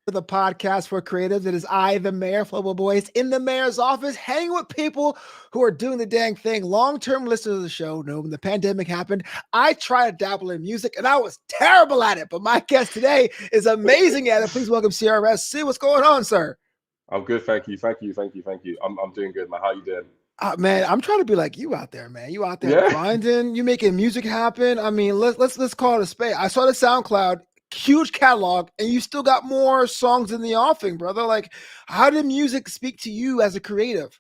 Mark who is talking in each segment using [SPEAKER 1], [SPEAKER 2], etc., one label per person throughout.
[SPEAKER 1] The podcast for creatives. It is I, the mayor, Flobo Boyce, in the mayor's office, hanging with people who are doing the dang thing. Long-term listeners of the show know when the pandemic happened, I tried to dabble in music and I was terrible at it. But my guest today is amazing at it. Please welcome CRS. See what's going on, sir.
[SPEAKER 2] I'm good, thank you, thank you, thank you, thank you. I'm doing good, man. How you doing?
[SPEAKER 1] Man, I'm trying to be like you out there, man. You out there
[SPEAKER 2] Yeah.
[SPEAKER 1] grinding, you making music happen. I mean, let's call it a spade. I saw the SoundCloud, huge catalog, and you still got more songs in the offing, brother. Like, how did music speak to you as a creative?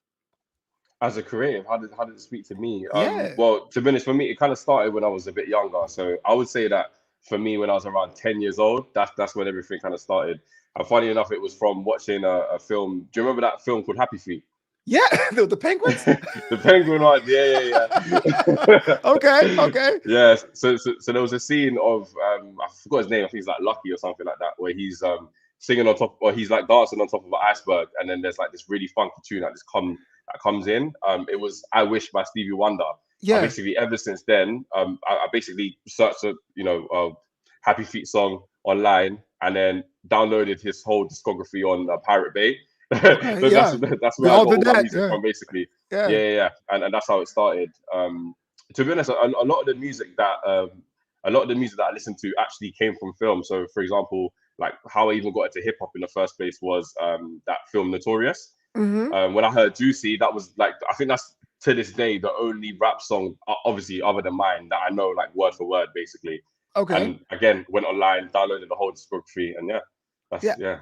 [SPEAKER 2] As a creative, how did it speak to me?
[SPEAKER 1] Yeah.
[SPEAKER 2] Well, to be honest, for me, it kind of started when I was a bit younger. So I would say that for me, when I was around 10 years old, that's when everything kind of started. And funny enough, it was from watching a film. Do you remember that film called Happy Feet?
[SPEAKER 1] Yeah, the penguins.
[SPEAKER 2] The penguin one, yeah.
[SPEAKER 1] Okay, okay.
[SPEAKER 2] Yeah, so there was a scene of I forgot his name. I think he's like Lucky or something like that, where he's singing on top, or he's like dancing on top of an iceberg, and then there's like this really funky tune that comes in. It was "I Wish" by Stevie Wonder. And
[SPEAKER 1] Yeah.
[SPEAKER 2] basically, ever since then, I basically searched a Happy Feet song online, and then downloaded his whole discography on Pirate Bay.
[SPEAKER 1] Okay.
[SPEAKER 2] So
[SPEAKER 1] Yeah.
[SPEAKER 2] that's
[SPEAKER 1] We
[SPEAKER 2] where I
[SPEAKER 1] all
[SPEAKER 2] got
[SPEAKER 1] did
[SPEAKER 2] all my
[SPEAKER 1] that.
[SPEAKER 2] music
[SPEAKER 1] Yeah.
[SPEAKER 2] from, basically.
[SPEAKER 1] Yeah.
[SPEAKER 2] Yeah. And that's how it started. To be honest, a lot of the music that I listened to actually came from film. So, for example, like how I even got into hip hop in the first place was that film Notorious.
[SPEAKER 1] Mm-hmm.
[SPEAKER 2] When I heard Juicy, that was like, I think that's to this day the only rap song, obviously other than mine, that I know like word for word, basically.
[SPEAKER 1] Okay.
[SPEAKER 2] And again, went online, downloaded the whole discography, and yeah, that's
[SPEAKER 1] Yeah.
[SPEAKER 2] yeah,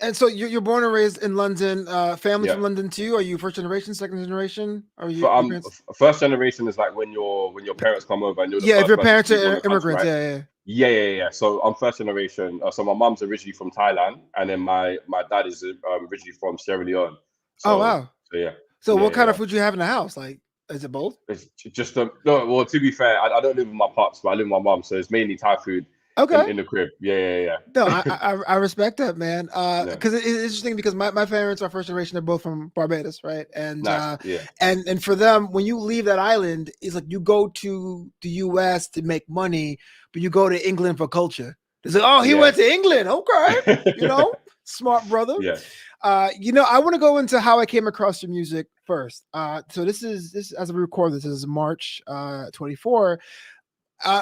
[SPEAKER 1] And so you're born and raised in London. Family
[SPEAKER 2] yeah.
[SPEAKER 1] from London too? Are you first generation, second generation? Are you
[SPEAKER 2] For
[SPEAKER 1] your parents?
[SPEAKER 2] first generation is like when your parents come over and you're the
[SPEAKER 1] Yeah, if
[SPEAKER 2] first
[SPEAKER 1] your
[SPEAKER 2] person
[SPEAKER 1] parents
[SPEAKER 2] to leave on
[SPEAKER 1] are
[SPEAKER 2] the country,
[SPEAKER 1] immigrants,
[SPEAKER 2] right?
[SPEAKER 1] yeah, yeah.
[SPEAKER 2] Yeah. So I'm first generation. So my mom's originally from Thailand, and then my dad is originally from Sierra Leone.
[SPEAKER 1] Oh
[SPEAKER 2] So
[SPEAKER 1] wow.
[SPEAKER 2] so yeah,
[SPEAKER 1] So what kind
[SPEAKER 2] yeah.
[SPEAKER 1] of food you have in the house? Like, is it both?
[SPEAKER 2] It's just no. Well, to be fair, I don't live with my pops, but I live with my mom, so it's mainly Thai food
[SPEAKER 1] Okay.
[SPEAKER 2] in the crib. Yeah.
[SPEAKER 1] No, I respect that, man.
[SPEAKER 2] Yeah.
[SPEAKER 1] Because it's interesting because my parents are first generation. They're both from Barbados, right?
[SPEAKER 2] Nice. Yeah.
[SPEAKER 1] And for them, when you leave that island, it's like you go to the U.S. to make money, but you go to England for culture. It's like, oh, he
[SPEAKER 2] Yeah.
[SPEAKER 1] went to England. Okay, you know, smart brother.
[SPEAKER 2] Yeah.
[SPEAKER 1] I want to go into how I came across your music first. So this as we record this is March 24.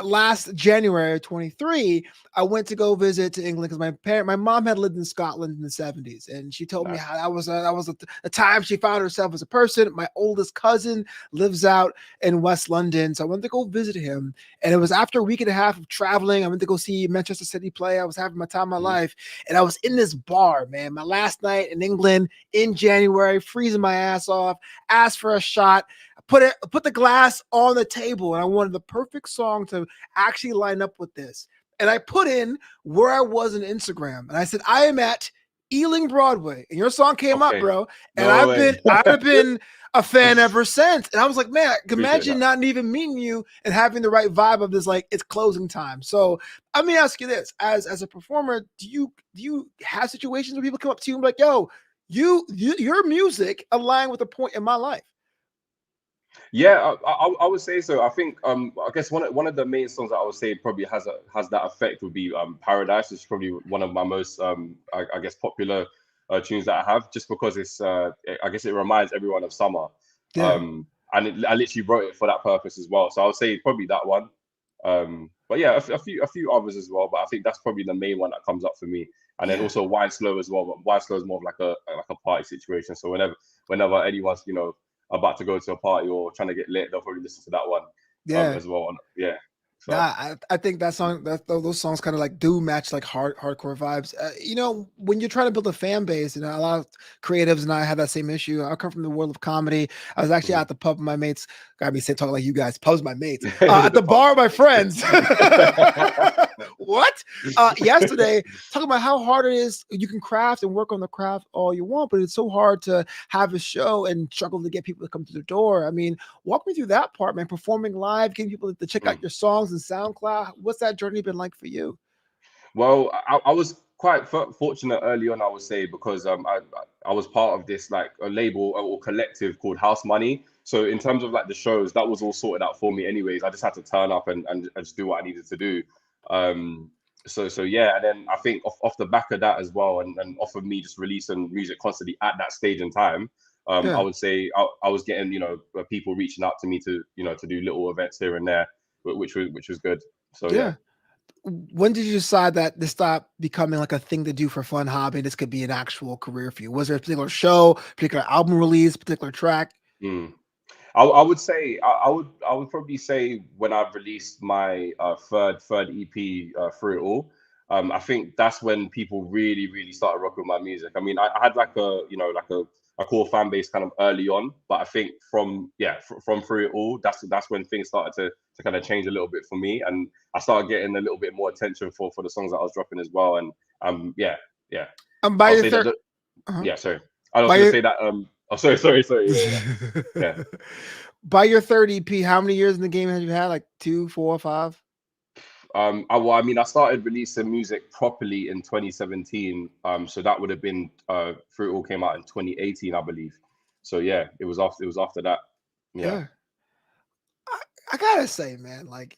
[SPEAKER 1] Last January 23, I went to go visit to England because my mom had lived in Scotland in the 70s, and she told me
[SPEAKER 2] Nice.
[SPEAKER 1] how that was a time she found herself as a person. My oldest cousin lives out in West London, so I went to go visit him. And it was after a week and a half of traveling. I went to go see Manchester City play. I was having my time of my
[SPEAKER 2] Mhm.
[SPEAKER 1] life, and I was in this bar, man. My last night in England in January, freezing my ass off. Asked for a shot. Put the glass on the table, and I wanted the perfect song to actually line up with this. And I put in where I was on Instagram, and I said I am at Ealing Broadway, and your song came up,
[SPEAKER 2] Okay.
[SPEAKER 1] bro. And
[SPEAKER 2] No way.
[SPEAKER 1] I've been a fan ever since. And I was like, man,
[SPEAKER 2] Appreciate
[SPEAKER 1] imagine
[SPEAKER 2] that.
[SPEAKER 1] not even meeting you and having the right vibe of this, like it's closing time. So let me ask you this: as a performer, do you have situations where people come up to you and be like, yo, your music aligned with a point in my life?
[SPEAKER 2] Yeah, I would say so. I think I guess one of the main songs that I would say probably has that effect would be Paradise. It's probably one of my most I guess popular tunes that I have, just because I guess it reminds everyone of summer.
[SPEAKER 1] Yeah.
[SPEAKER 2] I literally wrote it for that purpose as well. So I would say probably that one. But yeah, a few others as well. But I think that's probably the main one that comes up for me. And then
[SPEAKER 1] Yeah.
[SPEAKER 2] also Wine Slow as well. But Wine Slow is more of like a party situation. So whenever anyone's about to go to a party or trying to get lit, they'll probably listen to that one
[SPEAKER 1] Yeah.
[SPEAKER 2] as well. Yeah.
[SPEAKER 1] Nah,
[SPEAKER 2] So
[SPEAKER 1] I think that song that those songs kind of like do match like hardcore vibes. When you're trying to build a fan base, a lot of creatives and I have that same issue. I come from the world of comedy. I was actually
[SPEAKER 2] mhm.
[SPEAKER 1] at the pub with my mates. Got me saying talking like you guys. Pubs, my mates. At
[SPEAKER 2] The
[SPEAKER 1] the
[SPEAKER 2] pub.
[SPEAKER 1] bar, with my friends. What? Yesterday, talking about how hard it is. You can craft and work on the craft all you want, but it's so hard to have a show and struggle to get people to come to the door. I mean, walk me through that part, man. Performing live, getting people to check out your songs and SoundCloud. What's that journey been like for you?
[SPEAKER 2] Well, I was quite fortunate early on, I would say, because I was part of this like a label or collective called House Money. So in terms of like the shows, that was all sorted out for me anyways. I just had to turn up and just do what I needed to do. Um, so yeah, and then I think off the back of that as well, and off of me just releasing music constantly at that stage in time, I
[SPEAKER 1] Yeah,
[SPEAKER 2] would say I was getting, people reaching out to me to, to do little events here and there, which was good. So yeah.
[SPEAKER 1] yeah. When did you decide that this stopped becoming like a thing to do for fun hobby? This could be an actual career for you. Was there a particular show, particular album release, particular track?
[SPEAKER 2] Mm. I would say I would probably say when I released my third EP, Through It All. I think that's when people really started rocking with my music. I mean, I had like a core fan base kind of early on, but I think from Through It All, that's when things started to kind of change a little bit for me, and I started getting a little bit more attention for the songs that I was dropping as well. And yeah, yeah,
[SPEAKER 1] By
[SPEAKER 2] I'll
[SPEAKER 1] your
[SPEAKER 2] say that.
[SPEAKER 1] third, uh
[SPEAKER 2] Yeah, sorry, I was
[SPEAKER 1] by
[SPEAKER 2] gonna
[SPEAKER 1] your
[SPEAKER 2] say that. Oh, sorry. Yeah.
[SPEAKER 1] by your third EP, how many years in the game have you had? Like 2, 4, 5?
[SPEAKER 2] I mean, I started releasing music properly in 2017. So that would have been Through It All came out in 2018, I believe. So yeah, it was after that. Yeah.
[SPEAKER 1] Yeah. I gotta say, man, like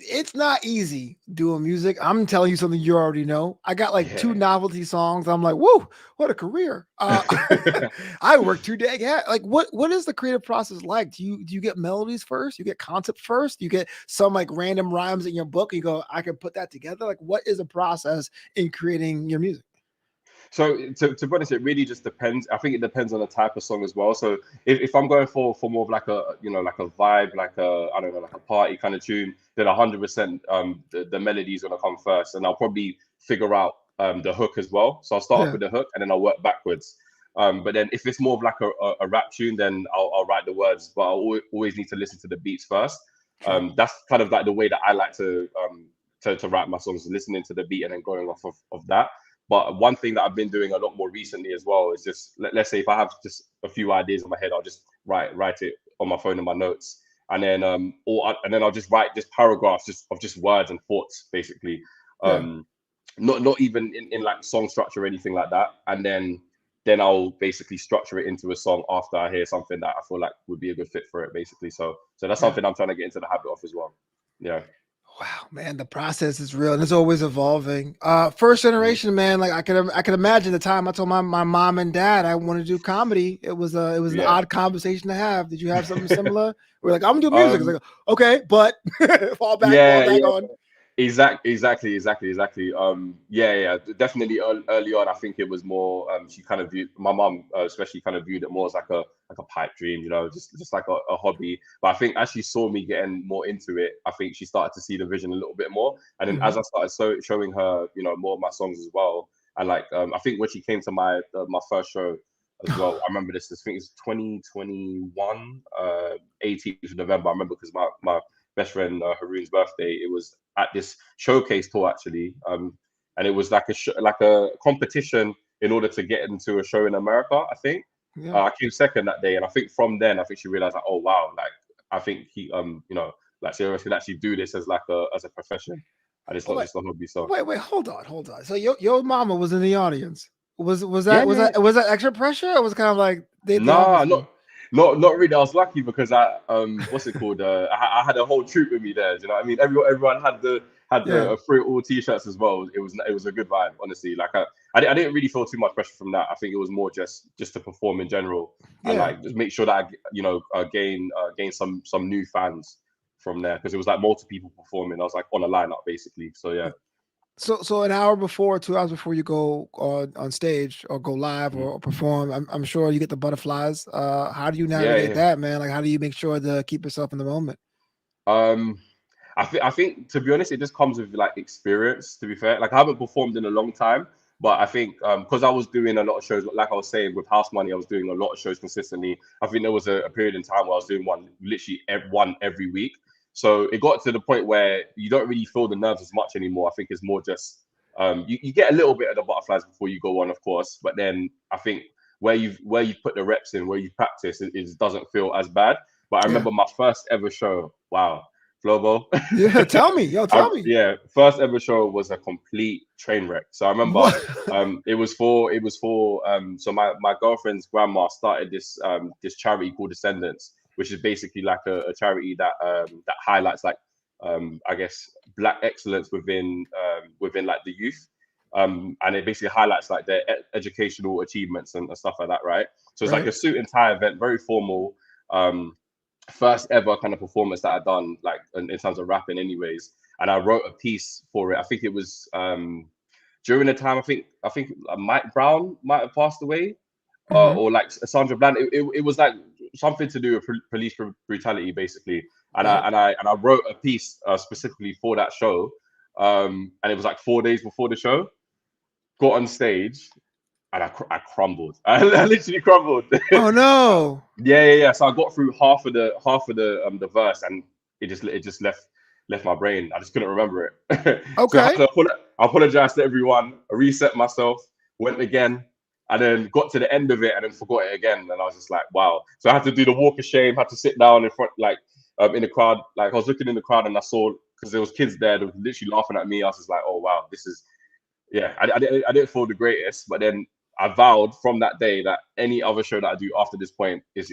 [SPEAKER 1] it's not easy doing music. I'm telling you something you already know. I got like 2
[SPEAKER 2] Yeah.
[SPEAKER 1] novelty songs. I'm like, whoa, what a career. I work too dang hard. Like what is the creative process like? Do you get melodies first? You get concept first? You get some like random rhymes in your book and you go, I can put that together? Like what is the process in creating your music?
[SPEAKER 2] So to be honest, it really just depends. I think it depends on the type of song as well. So if I'm going for more of like a, like a vibe, like a, I don't know, like a party kind of tune, then 100% the melody's gonna come first, and I'll probably figure out the hook as well. So I'll start off
[SPEAKER 1] Yeah.
[SPEAKER 2] with the hook and then I'll work backwards. But then if it's more of like a rap tune, then I'll write the words, but I always need to listen to the beats first.
[SPEAKER 1] Sure.
[SPEAKER 2] That's kind of like the way that I like to write my songs, listening to the beat and then going off of that. But one thing that I've been doing a lot more recently as well is just let's say if I have just a few ideas in my head, I'll just write it on my phone in my notes, and then and then I'll just write just paragraphs of just words and thoughts basically,
[SPEAKER 1] Yeah.
[SPEAKER 2] um, not even in like song structure or anything like that, and then I'll basically structure it into a song after I hear something that I feel like would be a good fit for it basically. So that's
[SPEAKER 1] Yeah.
[SPEAKER 2] something I'm trying to get into the habit of as well. Yeah.
[SPEAKER 1] Wow, man, the process is real and it's always evolving. First
[SPEAKER 2] Mhm.
[SPEAKER 1] generation, man, like I can imagine the time I told my mom and dad I want to do comedy. It was an
[SPEAKER 2] Yeah.
[SPEAKER 1] odd conversation to have. Did you have something similar? We're like, I'm gonna do music. It's
[SPEAKER 2] um
[SPEAKER 1] like, okay, but fall
[SPEAKER 2] yeah,
[SPEAKER 1] back
[SPEAKER 2] yeah.
[SPEAKER 1] on.
[SPEAKER 2] Exactly. Yeah. Definitely early on, I think it was more. She kind of viewed my mum, especially, kind of viewed it more as like a pipe dream, just like a hobby. But I think as she saw me getting more into it, I think she started to see the vision a little bit more. And then
[SPEAKER 1] Mhm.
[SPEAKER 2] as I started showing her, more of my songs as well, and like, I think when she came to my first show as well, I remember this. I think it's 2021, 18th of November. I remember because my best friend Haroon's birthday. It was at this showcase tour actually, and it was like like a competition in order to get into a show in America. I think
[SPEAKER 1] Yeah.
[SPEAKER 2] I came second that day, and I think from then I think she realized like, oh wow, like I think he like CRS can actually do this as like a profession, and it's
[SPEAKER 1] Oh,
[SPEAKER 2] not just a hobby. So
[SPEAKER 1] wait, hold on. So your mama was in the audience. Was
[SPEAKER 2] yeah,
[SPEAKER 1] that was
[SPEAKER 2] yeah.
[SPEAKER 1] that was that extra pressure? Or was it kind of like they did the honors
[SPEAKER 2] Nah,
[SPEAKER 1] for you?
[SPEAKER 2] not really. I was lucky because what's it called? I had a whole troop with me there. Do you know what I mean? Everyone had the
[SPEAKER 1] Yeah.
[SPEAKER 2] free all t-shirts as well. It was a good vibe, honestly. Like I didn't really feel too much pressure from that. I think it was more just to perform in general, and
[SPEAKER 1] Yeah.
[SPEAKER 2] like just make sure that I gain some new fans from there, because it was like multiple people performing. I was like on a lineup basically. So yeah.
[SPEAKER 1] So an hour before, 2 hours before you go on stage or go live
[SPEAKER 2] Mhm.
[SPEAKER 1] or perform, I'm sure you get the butterflies. How do you
[SPEAKER 2] Yeah,
[SPEAKER 1] navigate
[SPEAKER 2] yeah.
[SPEAKER 1] that, man? Like, how do you make sure to keep yourself in the moment?
[SPEAKER 2] Um, I think to be honest, it just comes with like experience. To be fair, like I haven't performed in a long time, but I think because I was doing a lot of shows, like I was saying with House Money, I was doing a lot of shows consistently. I think there was a period in time where I was doing one every week. So it got to the point where you don't really feel the nerves as much anymore. I think it's more just you get a little bit of the butterflies before you go on, of course, but then I think where you've put the reps in, where you practice, it doesn't feel as bad. But I
[SPEAKER 1] Yeah.
[SPEAKER 2] remember my first ever show. Wow, Flobo.
[SPEAKER 1] Yeah. Tell me, yo, tell me.
[SPEAKER 2] Yeah, first ever show was a complete train wreck. So I remember
[SPEAKER 1] What?
[SPEAKER 2] it was for so my girlfriend's grandma started this charity called Descendants, which is basically like a charity that highlights like I guess Black excellence within like the youth. And it basically highlights like their educational achievements and stuff like that, right? So it's like
[SPEAKER 1] Right.
[SPEAKER 2] a suit and tie event, very formal. First ever kind of performance that I've done, like in terms of rapping, anyways. And I wrote a piece for it. I think it was during the time. I think Mike Brown might have passed away,
[SPEAKER 1] Hmm.
[SPEAKER 2] or like Sandra Bland. It was like something to do with police brutality, basically. And
[SPEAKER 1] Right.
[SPEAKER 2] I wrote a piece specifically for that show. And it was like 4 days before the show. Got on stage and I crumbled. I literally crumbled.
[SPEAKER 1] Oh no.
[SPEAKER 2] Yeah. So I got through half of the verse, and it just left my brain. I just couldn't remember it. So I had
[SPEAKER 1] Okay.
[SPEAKER 2] to apologize to everyone. I reset myself, went again, and then got to the end of it, and then forgot it again. And I was just like, wow. So I had to do the walk of shame. Had to sit down in front, like in the crowd. Like I was looking in the crowd, and I saw, because there was kids there that were literally laughing at me. I was just like, oh wow, this is, yeah. I didn't feel the greatest, but then I vowed from that day that any other show that I do after this point is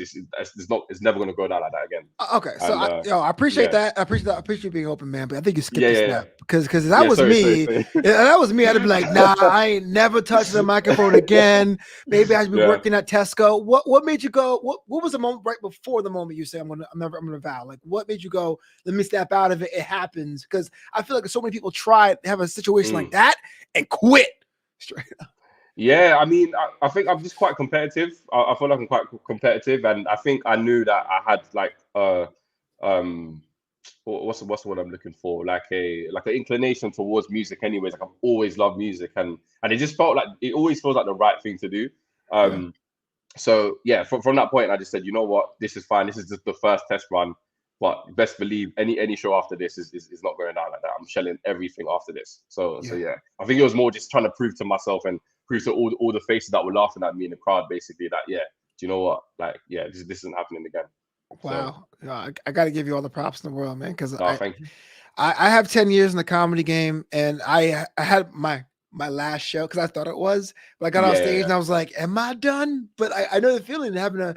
[SPEAKER 2] never going to go down like that again.
[SPEAKER 1] Okay, so
[SPEAKER 2] And
[SPEAKER 1] I appreciate
[SPEAKER 2] yeah,
[SPEAKER 1] that. I appreciate that. I appreciate you being open, man. But I think you skipped
[SPEAKER 2] yeah,
[SPEAKER 1] a
[SPEAKER 2] yeah, yeah,
[SPEAKER 1] step because that
[SPEAKER 2] yeah.
[SPEAKER 1] was
[SPEAKER 2] Sorry,
[SPEAKER 1] me.
[SPEAKER 2] sorry.
[SPEAKER 1] That was me. I'd be like, nah, I ain't never touching the microphone again. Maybe I should be
[SPEAKER 2] Yeah.
[SPEAKER 1] working at Tesco. What made you go? What was the moment right before the moment you say I'm gonna vow? Like, what made you go? Let me step out of it. It happens because I feel like so many people try to have a situation like
[SPEAKER 2] Mm.
[SPEAKER 1] that and quit straight up.
[SPEAKER 2] Yeah, I mean, I think I'm just quite competitive. I feel like I'm quite competitive, and I think I knew that I had like um what's the word I'm looking for? Like an inclination towards music, anyways. Like I've always loved music, and it just felt like it always feels like the right thing to do.
[SPEAKER 1] Yeah.
[SPEAKER 2] So yeah, from that point, I just said, you know what, this is fine. This is just the first test run, but best believe any show after this is not going down like that. I'm shelling everything after this. So
[SPEAKER 1] Yeah.
[SPEAKER 2] yeah, I think it was more just trying to prove to myself and prove to all the faces that were laughing at me in the crowd, basically, that yeah, do you know what, like yeah, this isn't happening again. So
[SPEAKER 1] Wow. I got to give you all the props in the world, man, because
[SPEAKER 2] no, thank you.
[SPEAKER 1] I have 10 years in the comedy game, and I had my last show because I thought it was, but I got on
[SPEAKER 2] Yeah, yeah,
[SPEAKER 1] stage
[SPEAKER 2] yeah.
[SPEAKER 1] and I was like, am I done? But I know the feeling of having a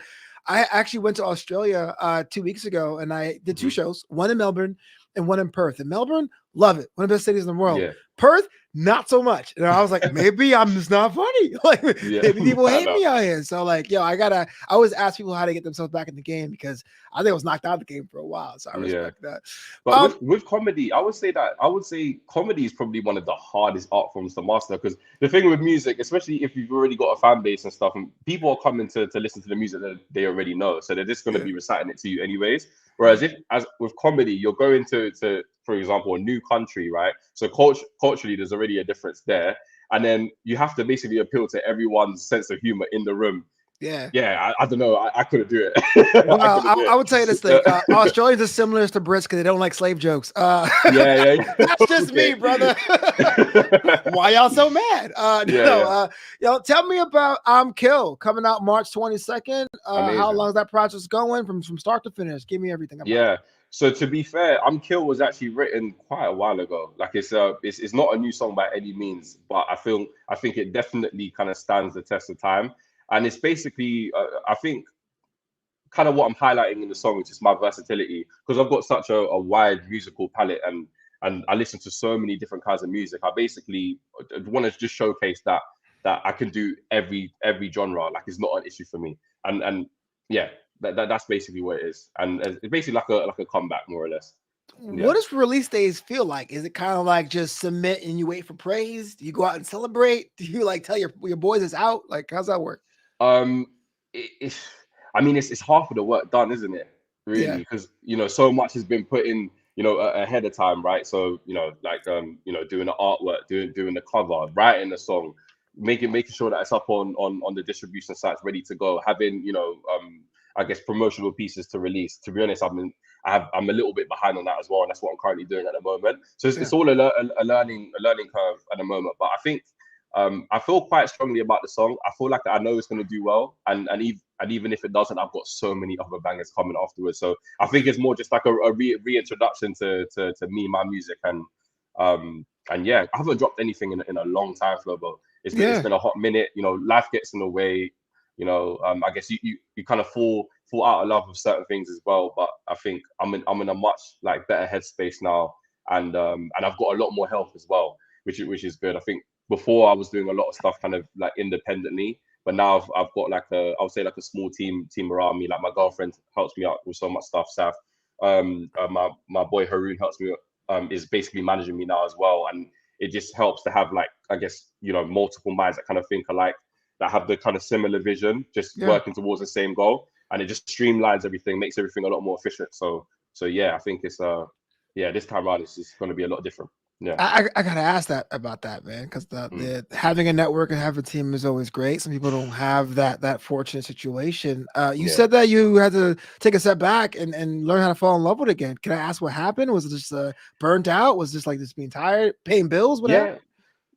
[SPEAKER 1] I actually went to Australia 2 weeks ago, and I did two
[SPEAKER 2] Hmm.
[SPEAKER 1] shows, one in Melbourne and one in Perth. In Melbourne, love it. One of the best cities in the world.
[SPEAKER 2] Yeah,
[SPEAKER 1] Perth, not so much. And I was like, maybe I'm just not funny. Like
[SPEAKER 2] yeah.
[SPEAKER 1] maybe people
[SPEAKER 2] I
[SPEAKER 1] hate
[SPEAKER 2] know.
[SPEAKER 1] me out here. So like, yo, I always ask people how to get themselves back in the game because I think I was knocked out of the game for a while. So I
[SPEAKER 2] Yeah.
[SPEAKER 1] respect that.
[SPEAKER 2] But
[SPEAKER 1] Um,
[SPEAKER 2] with comedy, I would say comedy is probably one of the hardest art forms to master, because the thing with music, especially if you've already got a fan base and stuff, and people are coming to listen to the music that they already know, so they're just going to
[SPEAKER 1] yeah,
[SPEAKER 2] be reciting it to you anyways. Whereas
[SPEAKER 1] yeah.
[SPEAKER 2] if, as with comedy, you're going to for example, a new country, right? So culturally, there's already a difference there, and then you have to basically appeal to everyone's sense of humor in the room.
[SPEAKER 1] Yeah.
[SPEAKER 2] Yeah, I don't know. I couldn't do it. I
[SPEAKER 1] Well,
[SPEAKER 2] couldn't do
[SPEAKER 1] I would tell you this thing.
[SPEAKER 2] it.
[SPEAKER 1] Australians are similar to Brits because they don't like slave jokes.
[SPEAKER 2] Yeah, yeah.
[SPEAKER 1] That's just me,
[SPEAKER 2] Okay.
[SPEAKER 1] brother. Why y'all so mad?
[SPEAKER 2] Yeah, yeah.
[SPEAKER 1] Tell me about I'm Kill coming out March 22nd. How long
[SPEAKER 2] Amazing.
[SPEAKER 1] is that process going from start to finish? Give me everything about it.
[SPEAKER 2] Yeah. So to be fair, I'm Kill was actually written quite a while ago. Like it's not a new song by any means, but I think it definitely kind of stands the test of time. And it's basically I think kind of what I'm highlighting in the song is just my versatility, because I've got such a wide musical palette, and I listen to so many different kinds of music. I basically want to just showcase that I can do every genre. Like it's not an issue for me. And yeah, that's basically what it is. And it's basically like a comeback, more or less.
[SPEAKER 1] What
[SPEAKER 2] Yeah.
[SPEAKER 1] does release days feel like? Is it kind of like just submit and you wait for praise? Do you go out and celebrate? Do you like tell your boys it's out? Like, how's that work?
[SPEAKER 2] Um, it's, I mean, it's half of the work done, isn't it? Really,
[SPEAKER 1] Yeah.
[SPEAKER 2] because so much has been put in, ahead of time, right? So like doing the artwork, doing the cover, writing the song, making sure that it's up on the distribution sites, ready to go, having I guess promotional pieces to release. To be honest, I'm a little bit behind on that as well, and that's what I'm currently doing at the moment. So
[SPEAKER 1] Yeah.
[SPEAKER 2] it's all a learning curve at the moment. But I think I feel quite strongly about the song. I feel like I know it's going to do well, and even if it doesn't, I've got so many other bangers coming afterwards. So I think it's more just like a reintroduction to me, my music, and yeah, I haven't dropped anything in a long time, Flobo. It's
[SPEAKER 1] Yeah.
[SPEAKER 2] been a hot minute. Life gets in the way. I guess you kind of fall fall out of love with certain things as well. But I think I'm in a much like better headspace now, and I've got a lot more help as well, which is good. I think before I was doing a lot of stuff kind of like independently, but now I've got like I would say like a small team around me. Like my girlfriend helps me out with so much stuff. Saf, my boy Haroon helps me. Is basically managing me now as well, and it just helps to have like I guess multiple minds that kind of think alike, that have the kind of similar vision, just
[SPEAKER 1] Yeah.
[SPEAKER 2] working towards the same goal, and it just streamlines everything, makes everything a lot more efficient. So yeah, I think it's yeah, this time around it's just going to be a lot different. Yeah.
[SPEAKER 1] I gotta ask that about that, man, because
[SPEAKER 2] Mm.
[SPEAKER 1] the having a network and having a team is always great. Some people don't have that fortunate situation. You
[SPEAKER 2] Yeah.
[SPEAKER 1] said that you had to take a step back and learn how to fall in love with it again. Can I ask what happened? Was it just burnt out? Was this like just being tired, paying bills? What happened?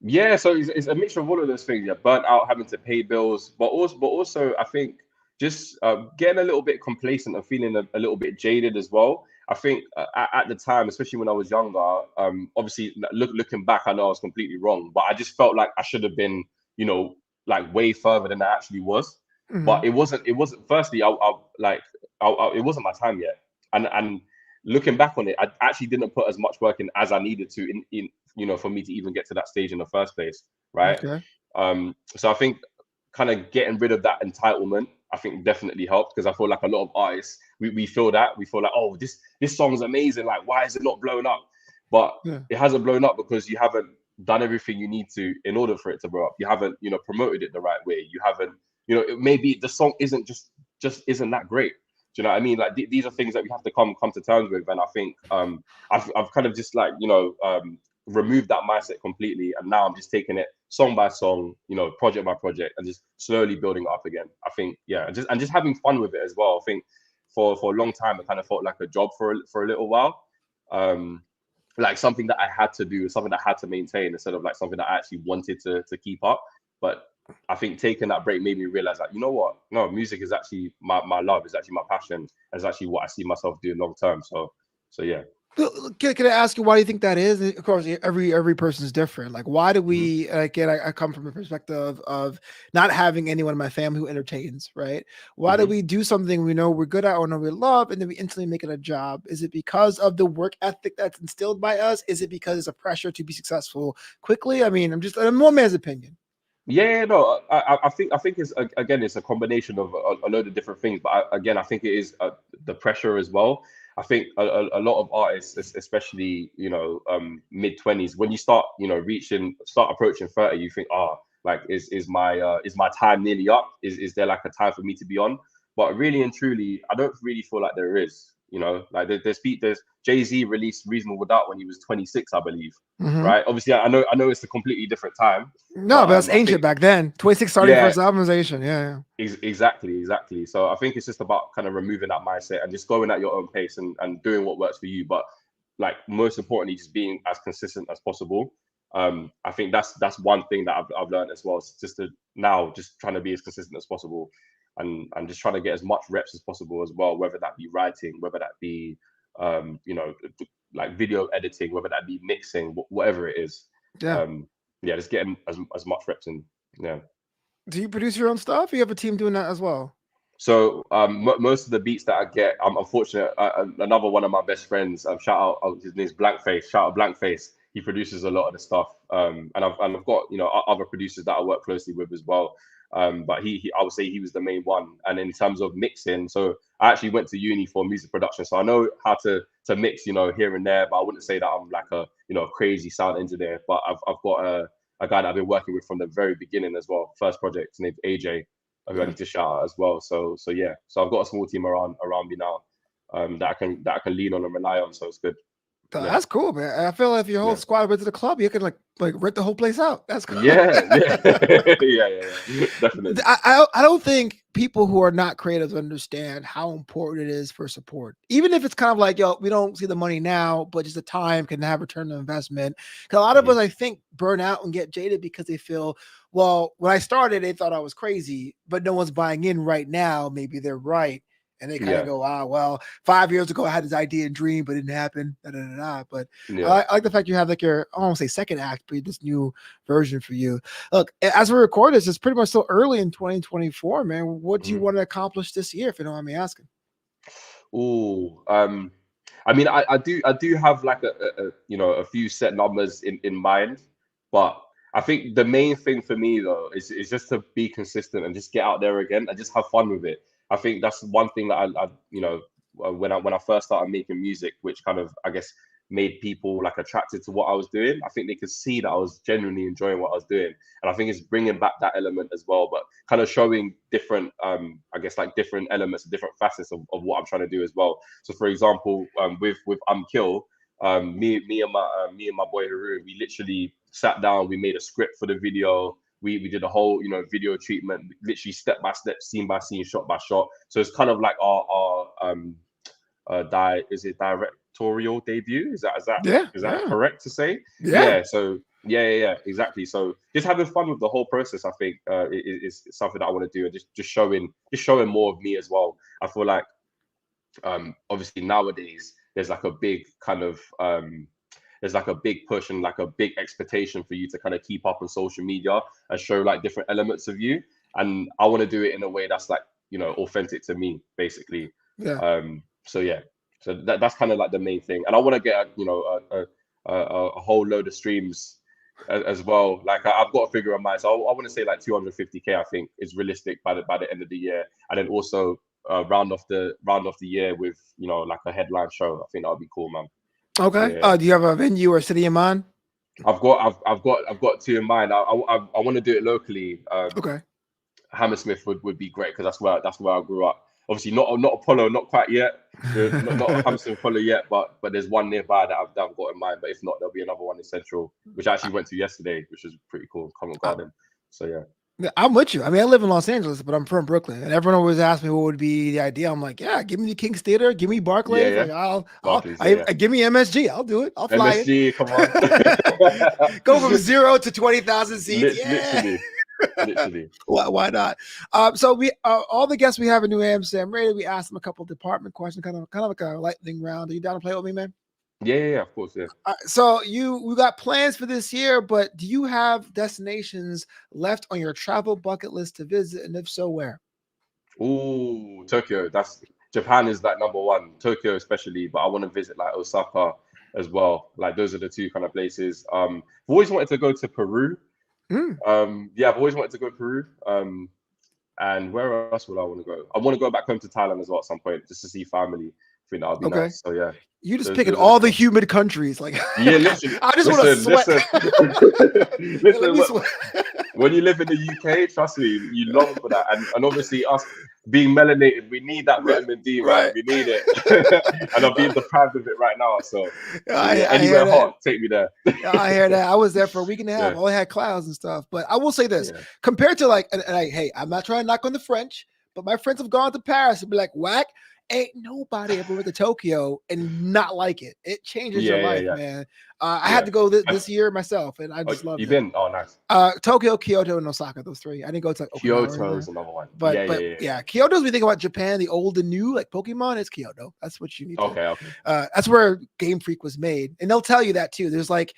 [SPEAKER 2] Yeah. Yeah, so it's a mixture of all of those things. Yeah, burnt out, having to pay bills, but also I think just getting a little bit complacent and feeling a little bit jaded as well. I think at the time, especially when I was younger, obviously looking back, I know I was completely wrong, but I just felt like I should have been, like way further than I actually was.
[SPEAKER 1] Hmm.
[SPEAKER 2] But it wasn't. It wasn't. Firstly, it wasn't my time yet, and looking back on it, I actually didn't put as much work in as I needed to in for me to even get to that stage in the first place, right?
[SPEAKER 1] Okay.
[SPEAKER 2] So I think kind of getting rid of that entitlement, I think definitely helped, because I feel like a lot of artists, we feel that. We feel like, oh, this song's amazing. Like, why is it not blown up? But
[SPEAKER 1] Yeah.
[SPEAKER 2] it hasn't blown up because you haven't done everything you need to in order for it to blow up. You haven't, promoted it the right way. You haven't, maybe the song isn't just isn't that great. Do you know what I mean? Like these are things that we have to come to terms with. And I think I've kind of just like removed that mindset completely, and now I'm just taking it song by song, project by project, and just slowly building it up again. I think, yeah, just having fun with it as well. I think for a long time it kind of felt like a job for a little while, like something that I had to do, something that I had to maintain, instead of like something that I actually wanted to keep up. But I think taking that break made me realize that, you know what, no, music is actually my love, is actually my passion, is actually what I see myself doing long term. So yeah.
[SPEAKER 1] Can I ask you why do you think that is? Of course, every person is different. Like, why do
[SPEAKER 2] Mhm.
[SPEAKER 1] we? Again, I come from a perspective of not having anyone in my family who entertains. Right? Why do
[SPEAKER 2] Mhm.
[SPEAKER 1] we do something we know we're good at or know we love, and then we instantly make it a job? Is it because of the work ethic that's instilled by us? Is it because it's a pressure to be successful quickly? I mean, I'm one man's opinion.
[SPEAKER 2] Yeah, no, I think it's again, it's a combination of a load of different things, but again, I think it is the pressure as well. I think a lot of artists, especially mid 20s, when you start start approaching 30, you think, like is my time nearly up? Is there like a time for me to be on? But really and truly, I don't really feel like there is. Like there's Jay-Z released Reasonable Doubt when he was 26, I believe.
[SPEAKER 1] Hmm.
[SPEAKER 2] Right? Obviously, I know it's a completely different time,
[SPEAKER 1] No,
[SPEAKER 2] but
[SPEAKER 1] but that's
[SPEAKER 2] I think,
[SPEAKER 1] ancient back then. 26 starting
[SPEAKER 2] yeah,
[SPEAKER 1] first album is ancient. Yeah,
[SPEAKER 2] exactly. So I think it's just about kind of removing that mindset and just going at your own pace, and doing what works for you. But like most importantly, just being as consistent as possible. I think that's one thing that I've learned as well. Is just to now just trying to be as consistent as possible, and just trying to get as much reps as possible as well. Whether that be writing, whether that be like video editing, whether that be mixing, whatever it is.
[SPEAKER 1] yeah.
[SPEAKER 2] Um, yeah, just getting as much reps in. Yeah.
[SPEAKER 1] Do you produce your own stuff? Or you have a team doing that as well?
[SPEAKER 2] So most of the beats that I get, I'm unfortunate. Another one of my best friends, shout out, his name's Blankface. Shout out Blankface. He produces a lot of the stuff, and I've got other producers that I work closely with as well. But I would say he was the main one. And in terms of mixing, so I actually went to uni for music production, so I know how to mix, here and there. But I wouldn't say that I'm like a crazy sound engineer. But I've got a guy that I've been working with from the very beginning as well. First project named AJ, who I
[SPEAKER 1] Yeah.
[SPEAKER 2] need to shout out as well. So yeah, so I've got a small team around me now, that I can lean on and rely on. So it's good. Yeah,
[SPEAKER 1] That's cool, man. I feel like if your whole
[SPEAKER 2] yeah,
[SPEAKER 1] squad went to the club, you can like rent the whole place out. That's cool.
[SPEAKER 2] yeah. Yeah. Definitely.
[SPEAKER 1] I don't think people who are not creatives understand how important it is for support. Even if it's kind of like, yo, we don't see the money now, but just the time can have return on investment. Because a lot of
[SPEAKER 2] Hmm.
[SPEAKER 1] us, I think, burn out and get jaded because they feel, well, when I started, they thought I was crazy, but no one's buying in right now. Maybe they're right. And they kind of
[SPEAKER 2] Yeah.
[SPEAKER 1] go, well, 5 years ago I had this idea and dream, but it didn't happen. Da, da, da, da. But
[SPEAKER 2] Yeah.
[SPEAKER 1] I like the fact you have like your, I don't want to say second act, but this new version for you. Look, as we record this, it's pretty much still early in 2024, man. What do you
[SPEAKER 2] Mhm.
[SPEAKER 1] want to accomplish this year, if you don't mind me asking?
[SPEAKER 2] Ooh, I mean, I do have like a few set numbers in mind, but I think the main thing for me though is just to be consistent and just get out there again and just have fun with it. I think that's one thing that when I first started making music, which kind of I guess made people like attracted to what I was doing. I think they could see that I was genuinely enjoying what I was doing, and I think it's bringing back that element as well, but kind of showing different I guess like different elements, different facets of what I'm trying to do as well. So for example, with Kill, me and my boy Haroon, we literally sat down, we made a script for the video. We did a whole video treatment, literally step by step, scene by scene, shot by shot. So it's kind of like is it directorial debut?
[SPEAKER 1] Yeah,
[SPEAKER 2] Is that
[SPEAKER 1] yeah,
[SPEAKER 2] correct to say?
[SPEAKER 1] yeah.
[SPEAKER 2] Yeah. So yeah, exactly. So just having fun with the whole process, I think, is something that I want to do, and just showing more of me as well. I feel like obviously nowadays there's like a big kind of there's like a big push and like a big expectation for you to kind of keep up on social media and show like different elements of you. And I want to do it in a way that's like, authentic to me, basically.
[SPEAKER 1] Yeah.
[SPEAKER 2] So yeah, so that's kind of like the main thing. And I want to get, a whole load of streams as well. Like I've got a figure in mind. So I want to say like 250K, I think is realistic by the end of the year. And then also round off the year with, like a headline show. I think that would be cool, man.
[SPEAKER 1] Okay.
[SPEAKER 2] Yeah.
[SPEAKER 1] Do you have a venue or city in mind?
[SPEAKER 2] I've got two in mind. I want to do it locally.
[SPEAKER 1] Okay.
[SPEAKER 2] Hammersmith would be great because that's where I grew up. Obviously, not Apollo, not quite yet. Not Hammersmith Apollo yet, but there's one nearby that I've got in mind. But if not, there'll be another one in Central, which I actually went to yesterday, which was pretty cool. Covent Garden. So yeah.
[SPEAKER 1] Yeah, I'm with you. I mean, I live in Los Angeles, but I'm from Brooklyn, and everyone always asks me what would be the idea. I'm like, yeah, give me the King's Theater, give me
[SPEAKER 2] Yeah,
[SPEAKER 1] Barclays.
[SPEAKER 2] yeah.
[SPEAKER 1] Like,
[SPEAKER 2] Barclays, yeah.
[SPEAKER 1] give me MSG. I'll do it. I'll fly
[SPEAKER 2] MSG, come on.
[SPEAKER 1] it. Go from 0 to 20,000 seats. Yeah.
[SPEAKER 2] Literally.
[SPEAKER 1] Why not? So we all the guests we have in New Amsterdam Radio, we ask them a couple of department questions, kind of like a lightning round. Are you down to play with me, man?
[SPEAKER 2] Yeah, of course, yeah.
[SPEAKER 1] So we got plans for this year, but do you have destinations left on your travel bucket list to visit, and if so, where?
[SPEAKER 2] Ooh, Tokyo. Japan is like number one. Tokyo especially, but I want to visit like Osaka as well. Like those are the two kind of places. I've always wanted to go to Peru. Yeah, I've always wanted to go to Peru. And where else would I want to go? I want to go back home to Thailand as well at some point, just to see family. I think that would be
[SPEAKER 1] Okay.
[SPEAKER 2] nice. So yeah.
[SPEAKER 1] You just picking all the humid countries, like
[SPEAKER 2] yeah, literally.
[SPEAKER 1] I just want to sweat.
[SPEAKER 2] Listen, when you live in the UK, trust me, you long for that. And obviously us being melanated, we need that vitamin D, right? We need it. And I'm being deprived of it right now. So anywhere hot, take me there.
[SPEAKER 1] I hear that. I was there for a week and a half. All I had clouds and stuff. But I will say this, compared to like, hey, I'm not trying to knock on the French, but my friends have gone to Paris and be like, whack. Ain't nobody ever went to Tokyo and not like it. It changes your life, man. I had to go this year myself, and I just loved it.
[SPEAKER 2] You've been? Oh, nice.
[SPEAKER 1] Tokyo, Kyoto, and Osaka, those three. I didn't go to
[SPEAKER 2] Kyoto is another one.
[SPEAKER 1] But Kyoto, as we think about Japan, the old and new, like Pokemon, is Kyoto. That's what you need to.
[SPEAKER 2] Okay.
[SPEAKER 1] That's where Game Freak was made. And they'll tell you that too. There's like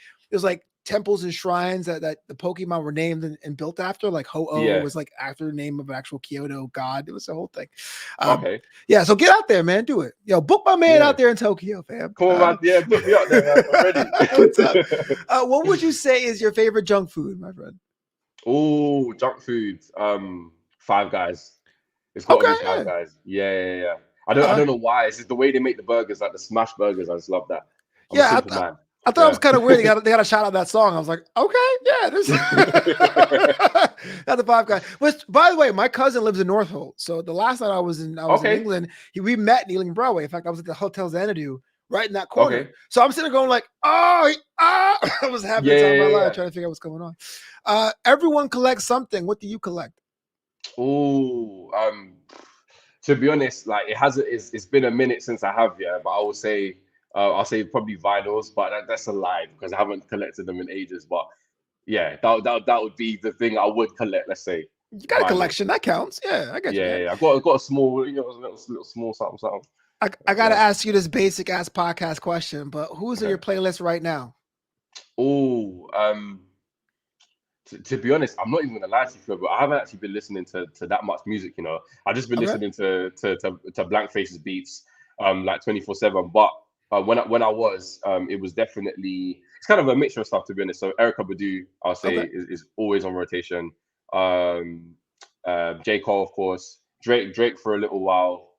[SPEAKER 1] temples and shrines that the Pokemon were named and built after, like Ho-Oh was like after the name of an actual Kyoto god. It was the whole thing. Yeah, so get out there, man. Do it. Yo, book my man out there in Tokyo, fam.
[SPEAKER 2] Come on, man. Yeah, book me out there, man. I'm ready.
[SPEAKER 1] What's up? What would you say is your favorite junk food, my friend?
[SPEAKER 2] Oh, junk food. Five Guys. It's got to be Five Guys. Yeah. I don't know why. It's just the way they make the burgers, like the smash burgers. I just love that. I'm a simple man.
[SPEAKER 1] I thought it was kind of weird. They got a shout out that song. I was like, okay, yeah, this not the Five Guys. Which, by the way, my cousin lives in Northolt. So the last night I was in England, we met in Ealing Broadway. In fact, I was at the Hotel Xanadu, right in that corner.
[SPEAKER 2] Okay.
[SPEAKER 1] So I'm sitting there going like, I was having the time of my life trying to figure out what's going on. Everyone collects something. What do you collect?
[SPEAKER 2] Oh, to be honest, like it's been a minute since I have, but I will say. I'll say probably vinyls, but that's a lie because I haven't collected them in ages. But yeah, that would be the thing I would collect. Let's say.
[SPEAKER 1] You got a collection that counts. Yeah, I got you, man.
[SPEAKER 2] Yeah. I got a small, little small something.
[SPEAKER 1] I got to ask you this basic ass podcast question, but who's in your playlist right now?
[SPEAKER 2] Oh, to be honest, I'm not even gonna lie to you, but I haven't actually been listening to that much music. I've just been
[SPEAKER 1] Okay.
[SPEAKER 2] listening to Blank Face's beats, like 24/7. But when I was, it was definitely it's kind of a mixture of stuff, to be honest. So Erica Badu, I'll say,
[SPEAKER 1] Okay.
[SPEAKER 2] is always on rotation. Um, J Cole, of course. Drake for a little while.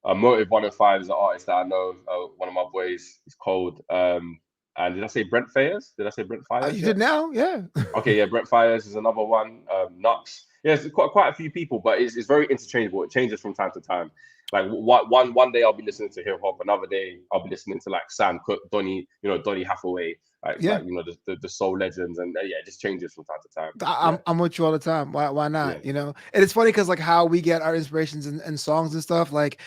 [SPEAKER 2] Motive 105 is an artist that I know. One of my boys is cold. And did I say Brent Fayers? Did I say Brent Fayers?
[SPEAKER 1] You
[SPEAKER 2] Yeah.
[SPEAKER 1] did now? Yeah.
[SPEAKER 2] Okay, yeah, Brent Fires is another one. Nux. Yeah, it's quite a few people, but it's very interchangeable. It changes from time to time. Like one day I'll be listening to hip hop, another day I'll be listening to like Sam Cooke, Donny Hathaway,
[SPEAKER 1] Yeah.
[SPEAKER 2] the soul legends, and yeah, it just changes from time to time.
[SPEAKER 1] I'm with you all the time. Why not?
[SPEAKER 2] Yeah.
[SPEAKER 1] And it's funny because like how we get our inspirations and songs and stuff. Like,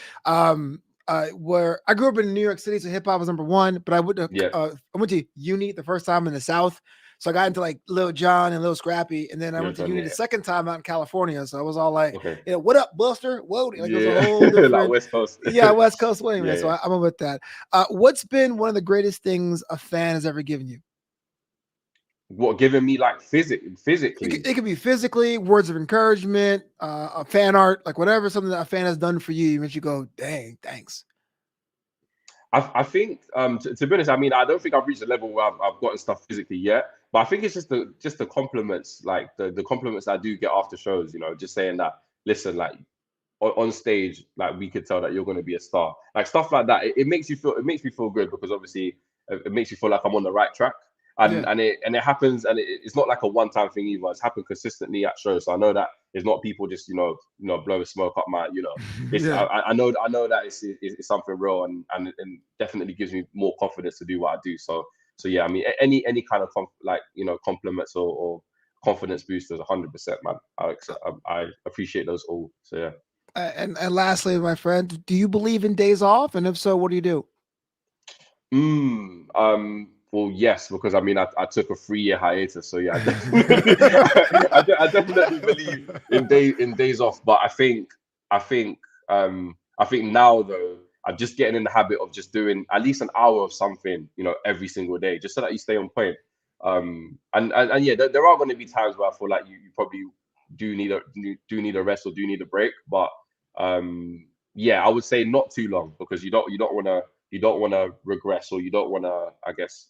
[SPEAKER 1] where I grew up in New York City, so hip hop was number one. But I went to uni the first time in the South, so I got into like Lil Jon and Lil Scrappy, and then I went to uni the second time out in California. So I was all like, what up, Buster? Whoa, like it was a whole different
[SPEAKER 2] like West Coast.
[SPEAKER 1] Yeah, West Coast way, man.
[SPEAKER 2] Yeah,
[SPEAKER 1] So I'm with that. What's been one of the greatest things a fan has ever given you?
[SPEAKER 2] What, giving me like physically?
[SPEAKER 1] It could be physically, words of encouragement, a fan art, like whatever, something that a fan has done for you. You makes you go, dang, thanks.
[SPEAKER 2] I think to be honest, I mean, I don't think I've reached a level where I've gotten stuff physically yet, but I think it's just the compliments, like the compliments I do get after shows. Just saying that, listen, like on stage, like we could tell that you're going to be a star, like stuff like that. It makes me feel good, because obviously it makes me feel like I'm on the right track. And it happens, and it's not like a one-time thing either. It's happened consistently at shows, so I know that it's not people just blowing smoke up my. It's I know that it's something real, and definitely gives me more confidence to do what I do. So yeah, I mean, any kind of compliments or confidence boosters, 100%, man. I appreciate those all. So yeah.
[SPEAKER 1] And lastly, my friend, do you believe in days off? And if so, what do you do?
[SPEAKER 2] Well, yes, because I mean, I took a 3-year hiatus, so yeah, I definitely believe in days off. But I think now though, I'm just getting in the habit of just doing at least an hour of something, every single day, just so that you stay on point. And yeah, there are going to be times where I feel like you probably do need a rest or do need a break, but yeah, I would say not too long, because you don't want to regress, or you don't want to, I guess,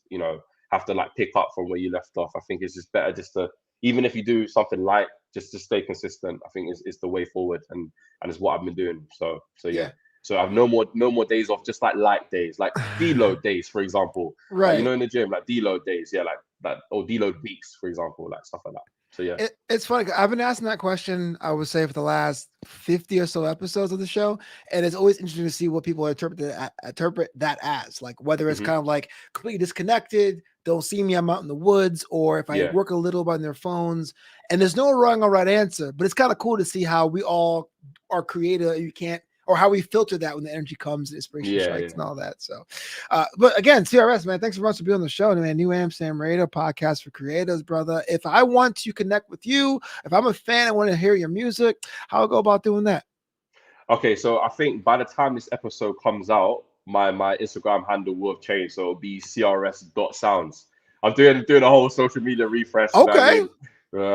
[SPEAKER 2] have to like pick up from where you left off. I think it's just better just to, even if you do something light, just to stay consistent. I think is the way forward, and it's what I've been doing. So yeah. So I have no more days off, just like light days, like deload days, for example.
[SPEAKER 1] Right.
[SPEAKER 2] Like, in the gym, like deload days, yeah, like that, or deload weeks, for example, like stuff like that. So yeah.
[SPEAKER 1] It's funny. I've been asking that question, I would say, for the last 50 or so episodes of the show. And it's always interesting to see what people interpret that as, like whether it's kind of like completely disconnected, don't see me, I'm out in the woods, or if I work a little on their phones. And there's no wrong or right answer, but it's kind of cool to see how we all are creative. You can't, or how we filter that when the energy comes and inspiration strikes and all that. So, but again, CRS, man, thanks so much for being on the show, man. New Amsterdam Radio, podcast for creators, brother. If I want to connect with you, if I'm a fan, I want to hear your music, how do I go about doing that?
[SPEAKER 2] Okay, so I think by the time this episode comes out, my Instagram handle will have changed, so it'll be crs.sounds. I'm doing a whole social media refresh.
[SPEAKER 1] Okay.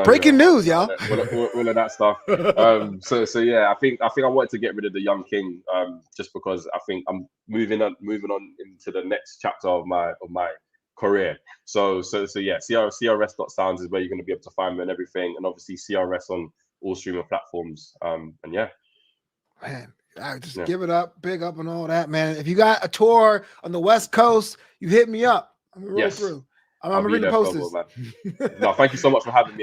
[SPEAKER 1] Breaking news, y'all.
[SPEAKER 2] All of that stuff. So yeah, I think I wanted to get rid of the Young King, just because I think I'm moving on into the next chapter of my career. So yeah, crs.sounds is where you're going to be able to find me and everything, and obviously CRS on all streaming platforms. And yeah.
[SPEAKER 1] Man, I just give it up, big up and all that, man. If you got a tour on the West Coast, you hit me up. I'm gonna roll through. I'm gonna read the posters.
[SPEAKER 2] No, thank you so much for having me.